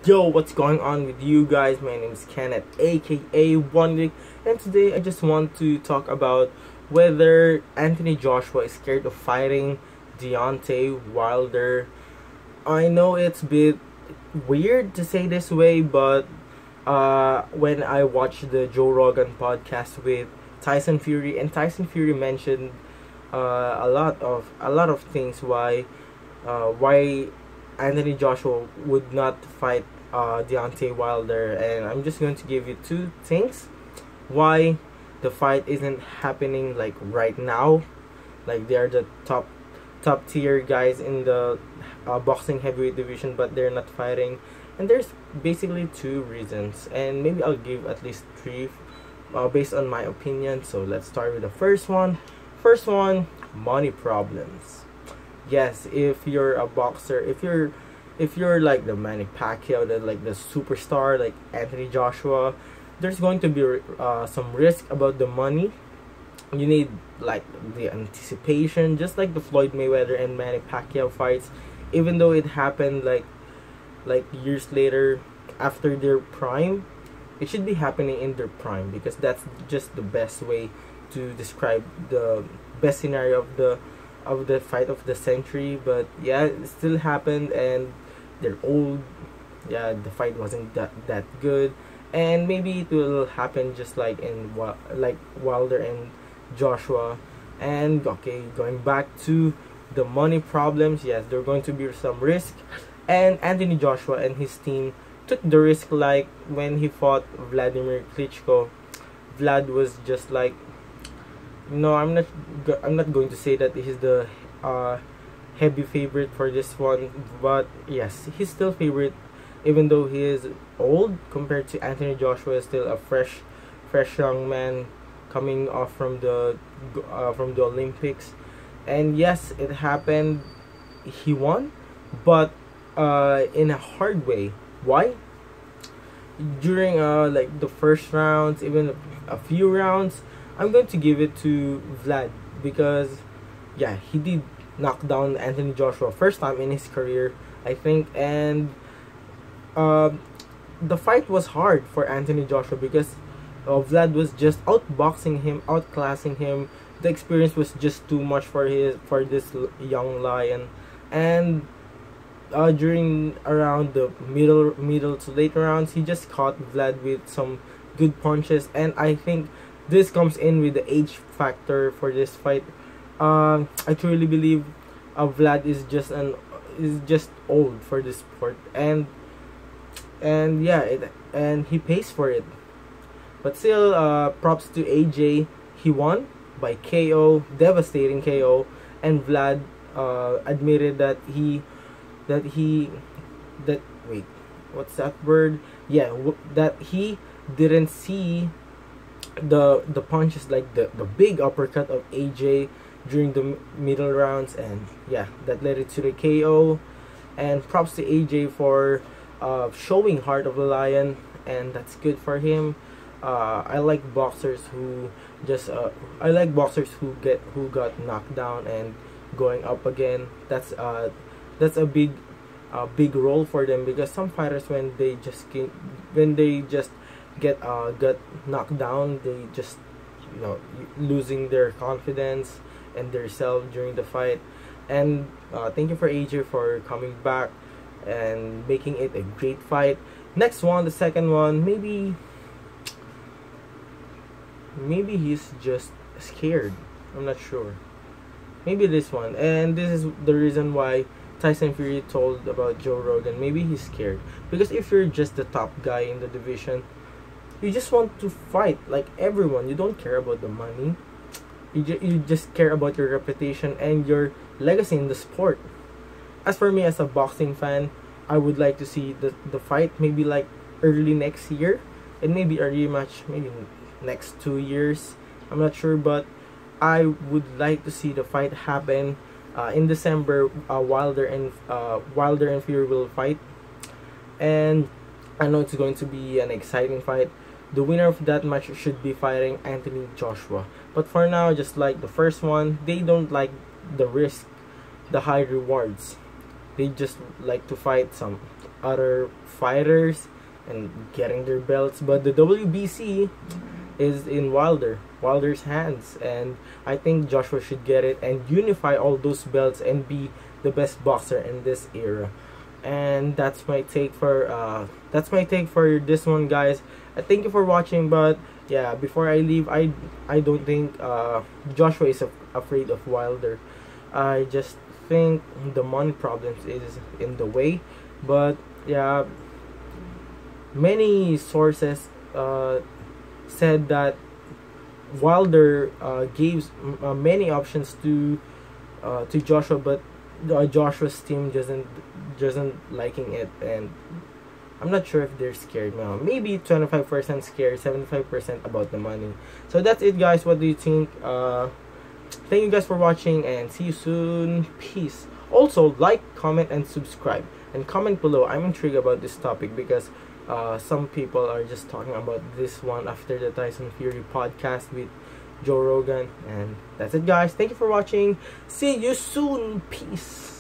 Yo, what's going on with you guys? My name is Kenneth, aka One Week, and today I just want to talk about whether Anthony Joshua is scared of fighting Deontay Wilder. I know it's a bit weird to say this way, but when I watched the Joe Rogan podcast with Tyson Fury, and Tyson Fury mentioned a lot of things why Anthony Joshua would not fight Deontay Wilder, and I'm just going to give you two things why the fight isn't happening like right now. Like they're the top tier guys in the boxing heavyweight division, but they're not fighting. And there's basically two reasons, and maybe I'll give at least three based on my opinion. So let's start with the first one. First one, money problems. Yes, if you're a boxer, if you're like the Manny Pacquiao, the superstar like Anthony Joshua, there's going to be some risk about the money. You need like the anticipation, just like the Floyd Mayweather and Manny Pacquiao fights. Even though it happened like years later after their prime, it should be happening in their prime, because that's just the best way to describe the best scenario of the fight of the century. But yeah, it still happened, and they're old. Yeah, the fight wasn't that good, and maybe it will happen just like in Wilder and Joshua. And okay, going back to the money problems, yes, there are going to be some risk, and Anthony Joshua and his team took the risk. Like when he fought Vladimir Klitschko, Vlad was just like, no, I'm not going to say that he's the heavy favorite for this one, but yes, he's still favorite, even though he is old compared to Anthony Joshua. Is still a fresh young man coming off from the Olympics. And yes, it happened. He won, but in a hard way. Why? During like the first rounds, even a few rounds, I'm going to give it to Vlad, because yeah, he did knock down Anthony Joshua first time in his career, I think. And the fight was hard for Anthony Joshua because Vlad was just outboxing him, outclassing him. The experience was just too much for this young lion. And during around the middle to late rounds, he just caught Vlad with some good punches, and I think this comes in with the age factor for this fight. I truly believe Vlad is just old for this sport, and yeah, and he pays for it. But still, props to AJ. He won by KO, devastating KO, and Vlad admitted that wait, what's that word? Yeah, that he didn't see the punches, like the big uppercut of AJ during the middle rounds, and yeah, that led it to the KO. And props to AJ for showing heart of the lion, and that's good for him. I like boxers who just who got knocked down and going up again. That's a big role for them, because some fighters, when they just get knocked down, they just losing their confidence and their self during the fight. And thank you for AJ for coming back and making it a great fight. Next one, the second one, maybe he's just scared. I'm not sure. Maybe this one, and this is the reason why Tyson Fury told about Joe Rogan. Maybe he's scared because if you're just the top guy in the division, you just want to fight like everyone. You don't care about the money. You just care about your reputation and your legacy in the sport. As for me, as a boxing fan, I would like to see the fight maybe like early next year, and maybe a rematch maybe next 2 years. I'm not sure, but I would like to see the fight happen in December. Wilder and Fury will fight, and I know it's going to be an exciting fight. The winner of that match should be fighting Anthony Joshua. But for now, just like the first one, they don't like the risk, the high rewards. they just like to fight some other fighters and getting their belts. But the WBC is in Wilder's hands, and I think Joshua should get it and unify all those belts and be the best boxer in this era. And that's my take for this one, guys. I thank you for watching, but yeah, before I leave, I don't think Joshua is afraid of Wilder. I just think the money problems is in the way. But yeah, many sources said that Wilder gave many options to Joshua, but Joshua's team doesn't liking it, and I'm not sure if they're scared now. Maybe 25% scared, 75% about the money. So that's it, guys. What do you think? Thank you guys for watching, and see you soon. Peace. Also, like, comment, and subscribe, and comment below. I'm intrigued about this topic because some people are just talking about this one after the Tyson Fury podcast with Joe Rogan. And that's it, guys. Thank you for watching. See you soon. Peace.